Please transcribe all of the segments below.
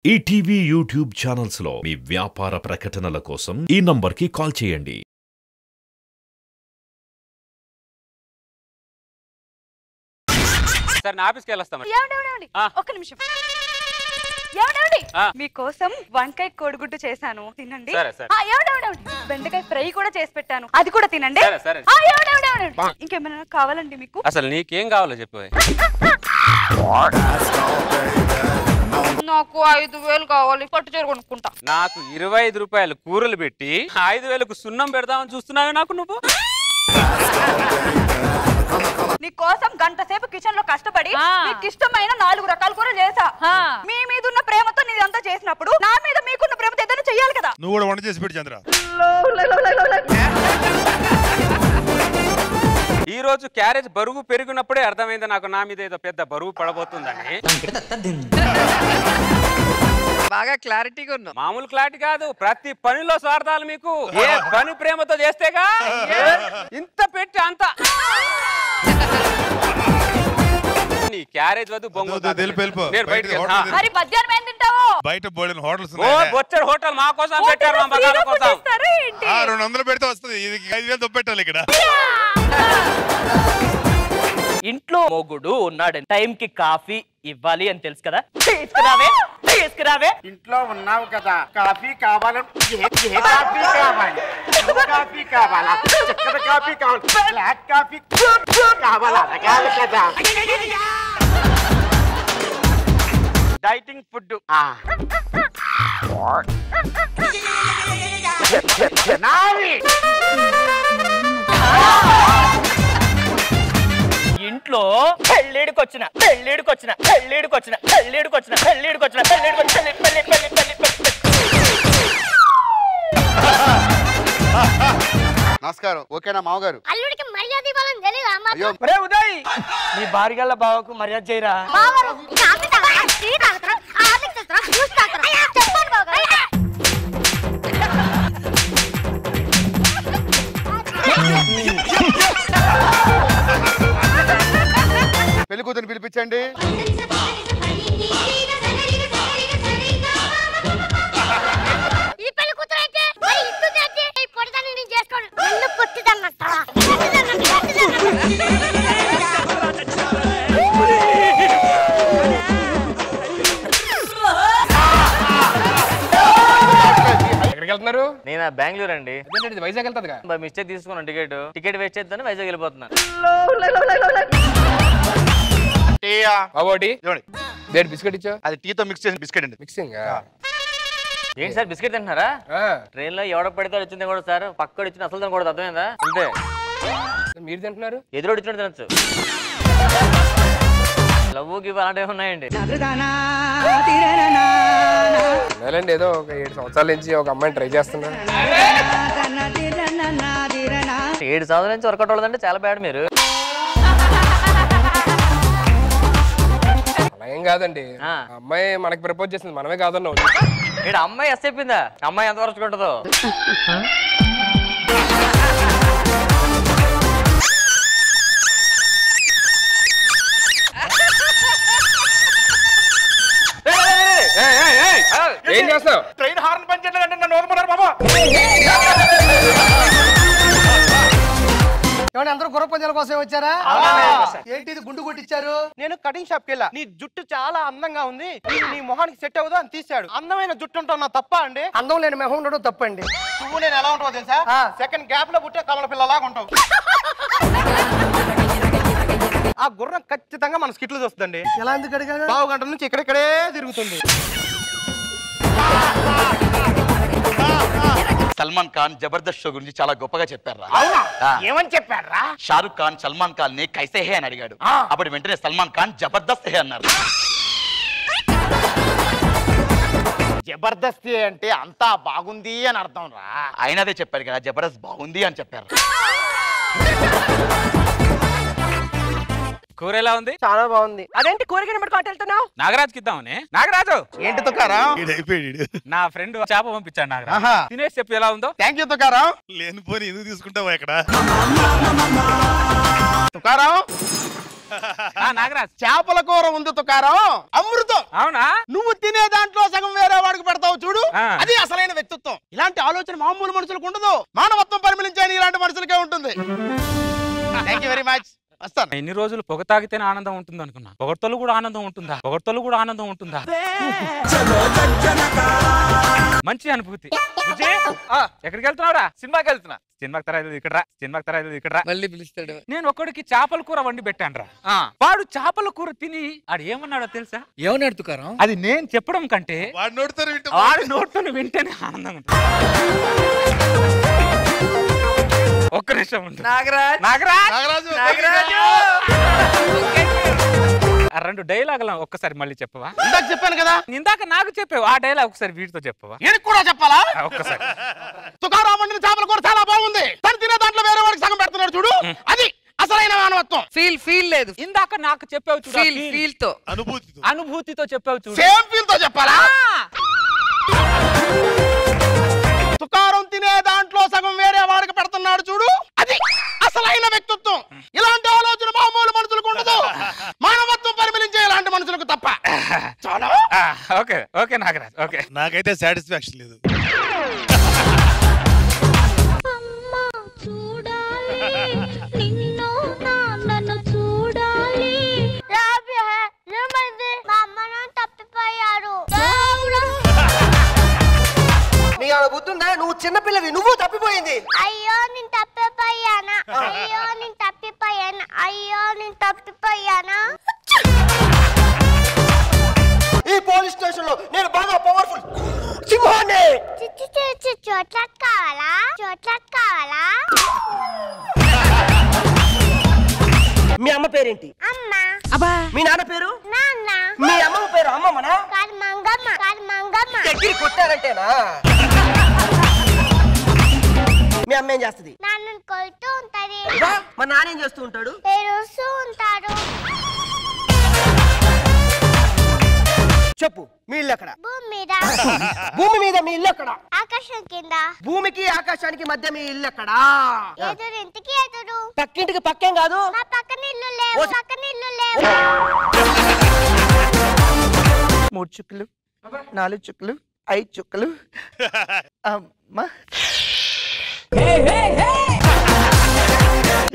ETV YouTube channels లో మీ వ్యాపార ప్రకటనల కోసం ఈ నంబర్కి కాల్ చేయండి. సరే నా ఆఫీస్కి వెళ్ళొస్తాం. ఒక్క నిమిషం. ఏమండి మీకోసం వంకాయ కోడిగుడ్డు చేశాను, తినండి. బెండకాయ ఫ్రై కూడా చేసి పెట్టాను, అది కూడా తినండి. ఇంకేమైనా కావాలండి మీకు? అసలు నీకేం కావాలో చెప్పు. నాకు 5,000 కావాలి, పట్టు చీర కొనుక్కుంటా. నాకు 25 రూపాయలు కూరలు పెట్టి 5,000కు సున్నం పెడదామని చూస్తున్నావే నాకు నువ్వు. నీకోసం గంట సేపు కిచెన్ లో కష్టపడి మీకు ఇష్టమైన 4 రకాల కూరలు చేసా. మీ మీద ఉన్న ప్రేమతో నీదంతా చేసినప్పుడు నా మీద మీకున్న ప్రేమతో ఏదైనా చెయ్యాలి కదా. నువ్వు కూడా వంట చేసి పెట్టి చంద్ర. ఈ రోజు క్యారేజ్ బరువు పెరిగినప్పుడే అర్థమైంది నాకు నా మీద ఏదో పెద్ద బరువు పడబోతుందని. బాగా క్లారిటీగా ఉన్నా. మామూలు క్లారిటీ కాదు, ప్రతి పనిలో స్వార్థాలు మీకు. ఏ పని ప్రేమతో చేస్తేగా ఇంత పెట్టి అంత. నీ క్యారేజ్ వద్దు బయట బోర్డు హోటల్స్ బొచ్చడు హోటల్ మా కోసం పెట్టారు, మా బగాల కోసం. 200 పెడితే వస్తుంది, ఇది 5,000 దొబ్బెట్టాలి ఇక్కడ. ఇంట్లో మొగుడు ఉన్నాడు, టైం కి కాఫీ ఇవ్వాలి అని తెలుసు కదా. తీసుకురావే తీసుకురావే. ఇంట్లో ఉన్నావు కదా, కాఫీ కావాలని కాఫీ కావాలి, కాఫీ కావాలా, చక్కెర కాఫీ కావాలి, బ్లాక్ కాఫీ కావాలా, అడగాలి కదా. డైటింగ్ ఫుడ్ ఇంట్లో పెళ్ళిడికొచ్చిన పెళ్ళిడికొచ్చిన పెళ్ళిడికొచ్చిన పెళ్ళిడికొచ్చిన పెళ్ళిడికొచ్చిన పెళ్ళిడికొచ్చిన పెళ్ళి పెళ్ళి పెళ్ళి పెళ్ళి. నమస్కారం. ఓకేనా మామగారు? అల్లుడికి మర్యాద ఇవ్వాలని తెలీదా? అయ్యో ఉదయ్, నీ భార్యల బావకు మర్యాద చేయరా? పెళ్లి కూతురు పిలిపించండి. ఈ పెళ్లి కూతురు అయితే మరి ఇస్తుంది అయితే ఈ పొడిదాన్ని నేను చేసుకోను. నన్ను పొట్టిదన్నట్టా. ఎక్కడికి వెళ్తున్నారు? నేను బెంగళూరు అండి. వైజాగ్ వెళ్తాది కదా. మిస్టేక్ తీసుకున్నాను, టికెట్ వేస్ట్ చేద్దాను వైజాగ్ వెళ్ళిపోతున్నాను. బిస్కెట్ ఇచ్చా? అది టీతో మిక్స్ చేసిన బిస్కెట్ అండి. మిక్సింగ్. ఏంటి సార్ బిస్కెట్ తింటున్నారా? ట్రైన్ లో ఎవడ పడితే వచ్చింది కూడా సార్, పక్కడు ఇచ్చిన అసలు తినకూడదు, అర్థమైందా? అంతే. మీరు తింటున్నారు? ఎదురు ఇచ్చినట్టు తినచ్చు. లవ్ గివ్ అలాంటివి ఉన్నాయండి. నేలండి ఏదో ఒక 7 సంవత్సరాల నుంచి ఒక అమ్మాయిని ట్రై చేస్తున్నా. 7 సంవత్సరాల నుంచి వర్కౌట్ అవ్వదంటే చాలా బ్యాడ్. మీరు అలా ఏం కాదండి, అమ్మాయి మనకి ప్రపోజ్ చేసింది, మనమే కాదన్నా. ఇక్కడ అమ్మాయి ఎస్ చెప్పిందా? అమ్మాయి ఎంత వరకు ఉంటుందో. ఏం చేస్తావు? ట్రైన్ హార్న్ పనిచేయలేదంటే నన్ను ఓర్మన్నారు బాబా. ఏమన్నా అందరూ గుర్ర పందాల కోసం వచ్చారా? ఏంటి ఇది గుండు కొట్టించారు? నేను కటింగ్ షాప్ కి వెళ్ళా. నీ జుట్టు చాలా అందంగా ఉంది, నీ మొహానికి సెట్ అవ్వదు అని తీశాడు. అందమైన జుట్టు ఉంటావు నా తప్ప అండి? అందం లేని మెహం ఉండడం తప్పండి. నువ్వు నేను ఎలా ఉంటావు తెలుసా? సెకండ్ గ్యాప్ లో పుట్టే కమల పిల్లలాగా ఉంటావు. ఆ గుర్రం ఖచ్చితంగా మన స్కిట్లు చూస్తుందండి. ఎలా ఎందుకు అడిగారు? పావు గంట నుంచి ఇక్కడిక్కడే తిరుగుతుంది. సల్మాన్ ఖాన్ జబర్దస్త్ షో గురించి చాలా గొప్పగా చెప్పారు. ఏమని చెప్పారా? షారుఖ్ ఖాన్ సల్మాన్ ఖాన్ ని కైసే హే అని అడిగాడు. అప్పుడు వెంటనే సల్మాన్ ఖాన్ జబర్దస్త్ హే అన్నారు. జబర్దస్త్ అంటే అంతా బాగుంది అని అర్థం రా. ఆయన అదే చెప్పారు కదా, జబర్దస్త్ బాగుంది అని చెప్పారు. కూర ఎలా ఉంది? చాలా బాగుంది. అదేంటి కూరగాయలు పట్టుకొని వెళ్తున్నావు? నాగరాజుకి ఇద్దామని. నాగరాజు ఏంటి తుకారం? నా ఫ్రెండ్ చేప పంపించాడు నాగరాజు. తినేసి చెప్పు ఎలా ఉందో. Thank you Tukaram. లేనిపోని ఎందుకు తీసుకుంటావా ఇక్కడ? తుకారం నాగరాజ్ చేపల కూర ఉంది తుకారం అమృతం. అవునా? నువ్వు తినే దాంట్లో సగం వేరే వాడికి పెడతావు చూడు, అది అసలైన వ్యక్తిత్వం. ఇలాంటి ఆలోచన మామూలు మనుషులకు ఉండదు, మానవత్వం పరిమళించని ఇలాంటి మనుషులకే ఉంటుంది. Thank you very much. వస్తాను. ఎన్ని రోజులు పొగ తాగితేనే ఆనందం ఉంటుంది అనుకున్నా, పొగడ్తలు కూడా ఆనందం ఉంటుందా? పొగడ్తలు కూడా ఆనందం ఉంటుందా? మంచి అనుభూతి. ఎక్కడికి వెళ్తున్నావురా? సినిమాకి వెళ్తున్నా. సినిమాకి తరాలేదు ఇక్కడ, సినిమాకి తరాలేదు ఇక్కడ. మళ్ళీ పిలుస్తాడు. నేను ఒక్కడికి చేపల కూర వండి పెట్టాను రా. వాడు చేపల కూర తిని ఆడు ఏమన్నాడో తెలుసా? ఏమన్నాడు తుకారం? అది నేను చెప్పడం కంటే వాడు నోటితో వింటేనే ఆనందం ఉంటుంది. ఒక్క నిమిషం ఉంటుంది. నాగరాజ్ నాగరాజ్ నాగరాజు రెండు డైలాగులు ఒక్కసారి మళ్ళీ చెప్పవా? ఇందాక చెప్పాను కదా. ఇందాక నాకు చెప్పావు, ఆ డైలాగ్ ఒకసారి వీటితో చెప్పవా? నేను కూడా చెప్పాలా? ఒక్కసారి. తుకారాం వండిన చేపల కూర చాలా బాగుంది, తను తినే దాంట్లో వేరే వాడికి సగం పెడుతున్నాడు చూడు, అది అసలైన మానవత్వం. ఫీల్ లేదు. ఇందాక నాకు చెప్పావు చూడు, ఫీల్ తో అనుభూతితో చెప్పావు చూడు. సేమ్ ఫీల్ తో చెప్పాలా? తుకారం తినే దాంట్లో సగం వేరే వాడికి పెడుతున్నాడు చూడు, అది అసలైన వ్యక్తిత్వం. ఇలాంటి ఆలోచన మామూలు మనుషులకు ఉండదు, మానవత్వం పరిమళించే ఇలాంటి మనుషులకు తప్ప. చాలా ఓకే ఓకే నాగరాజ్. ఓకే, నాకైతే సాటిస్ఫాక్షన్ లేదు. బుద్ధుందా? నువ్వు చిన్నపిల్లవి, నువ్వు తప్పిపోయింది. అయ్యో నేను తప్పిపోయానా, అయ్యో నేను తప్పిపోయానా, అయ్యో నేను తప్పిపోయానా. ఈ పోలీస్ స్టేషన్ లో నేను బాగా పవర్ఫుల్ సింహాన్ని. చోట్లట్ కావాలా, చోట్లట్ కావాలా? మీ అమ్మ పేరేంటి? అమ్మ. మీ నాన్న పేరు? నాన్న. మీ అమ్మ పేరు అమ్మమ్మనా? కాదు మంగమ్మ, కాదు మంగమ్మ. దగ్గర కొట్టారంటేనా? మీ అమ్మ ఏం చేస్తుంది? నాన్నని కొడుతూ ఉంటది. మా నాన్న ఏం చేస్తూ ఉంటాడు? ఏడుస్తూ ఉంటాడు. చెప్పు, మీ ఇల్లు ఎక్కడ? భూమి మీద. భూమి మీద మీ ఇల్లు ఎక్కడ? ఆకాశం కింద. భూమికి ఆకాశానికి మధ్య మీ ఇల్లు ఎక్కడ? ఎదురు ఇంటికి ఎదురు. పక్కింటికి పక్కేం కాదు? మా పక్కన ఇల్లు లేవు, పక్కన ఇల్లు లేవు. 3 చుక్కలు, 4 చుక్కలు, 5 చుక్కలు. అమ్మా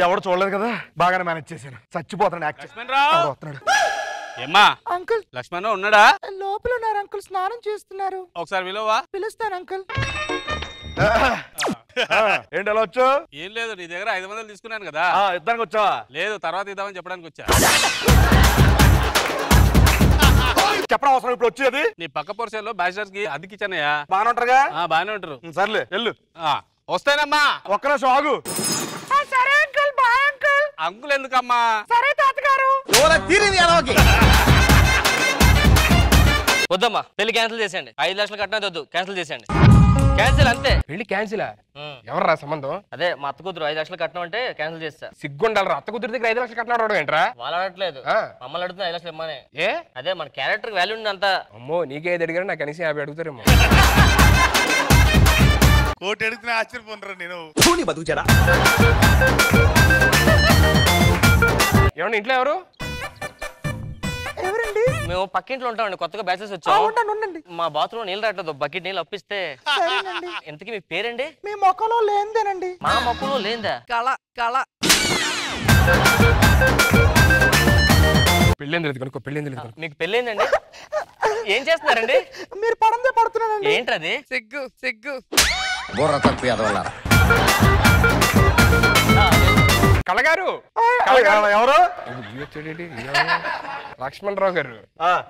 ఎవరు చూడలేదు కదా, బాగానే మేనేజ్ చేశాను. చచ్చిపోతాడు యాక్చువల్. ఏమ్మా అంకుల్, లక్ష్మణ్ ఉన్నాడా? లోపల ఉన్నారు అంకుల్, స్నానం చేస్తున్నారు. ఒకసారి విలువా? పిలుస్తాను అంకుల్. ఏంటి అలా వచ్చా? ఏం లేదు, నీ దగ్గర 500 తీసుకున్నాను కదా. ఇద్దరికి వచ్చావా? లేదు, తర్వాత ఇద్దామని చెప్పడానికి వచ్చా. చెప్పడం అవసరం ఇప్పుడు వచ్చేది. నీ పక్క పోర్షన్లో బ్యాచిలర్స్ కి అద్దెకిచ్చానయ్యా. బాగానే ఉంటారుగా? బాగానే ఉంటారు. సర్లే వెళ్ళు. వస్తానమ్మా. ఒక్క నిమిషం ఆగు. సరే అంకుల్, బాయ్ అంకుల్. అంకుల్ ఎందుకమ్మా? సరే తాతగారు. వద్దమ్మా, పెళ్లి క్యాన్సిల్ చేసేయండి. 5 లక్షలు కట్టినది వద్దు, క్యాన్సిల్ చేసేయండి. క్యాన్సిల్ అంతే. పెళ్లి క్యాన్సిల్? ఎవర్రా సంబంధం? అదే మా అత్త కూతురు 5 లక్షలు కట్నం అంటే క్యాన్సిల్ చేస్తా. సిగ్గుండాలరా, అత్త కూతురు దగ్గర 5 లక్షలు కట్టినాడు ఏంట్రా? వాళ్ళు అడగట్లేదు, మమ్మల్ని అడుగుతున్నా 5 లక్షలు ఇమ్మని. ఏ అదే మన క్యారెక్టర్ వాల్యూ ఉంది అంతా. అమ్మో, నీకేది అడిగారు, నాకు కనీసం 50 అడుగుతారేమో. కోటి అడిగితే ఆశ్చర్యపోనరా నేను. ఏమన్నా ఇంట్లో ఎవరు? ఎవరండి? మేము పక్కింట్లో ఉంటామండి, కొత్తగా బ్యాచెస్ వచ్చాం. మా బాత్రూమ్ నీళ్ళు రావట్లేదు, బకెట్ నీళ్ళు అప్పిస్తే. ఇంతకీ మీ పేరండి? మీ మొక్కలో లేనిదేనండి. మా మొక్కలో లేందా? కళ. పెళ్ళేంది లేదు కనుకో, పెళ్ళేంది లేదు కనుకో. మీకు పెళ్ళైందండి? ఏం చేస్తున్నారండి? మీరు పడందే పడుతున్నానండి. ఏంటది? సిగ్గు బుర్ర తప్పి అదవల్ల. కళగారు ఎవరు? లక్ష్మణ్ రావు గారు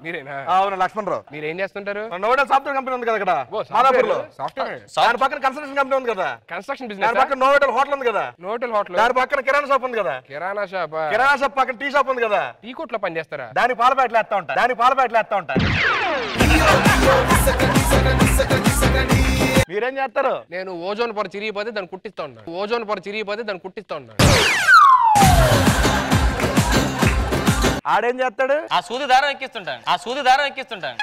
మీరేనా? అవును, లక్ష్మణ్ రావు. మీరు ఏం చేస్తుంటారు? నోడల్ సాఫ్ట్వేర్ కంపెనీ ఉంది కదా ఇక్కడ మాదాపూర్ లో. సాఫ్ట్వేర్. దాని పక్కన కన్స్ట్రక్షన్ కంపెనీ ఉంది కదా. కన్స్ట్రక్షన్ దాని బిజినెస్. పక్కన నోవెటల్ హోటల్ ఉంది కదా. నోటల్ హోటల్. దాని పక్కన కిరాణా షాప్ ఉంది కదా. కిరాణా షాప్. కిరాణా షాప్ పక్కన టీ షాప్ ఉంది కదా. టీ కోట్లో పని చేస్తారా? దాని పాల ప్యాకెట్లు వేస్తా ఉంటా. మీరేం చేస్తారు? నేను ఓజోన్ పొర చిరిగిపోతే దాన్ని కుట్టిస్తా ఉన్నాను. ఆడేం చేస్తాడు? ఆ సూది దారం ఎక్కిస్తుంటాను.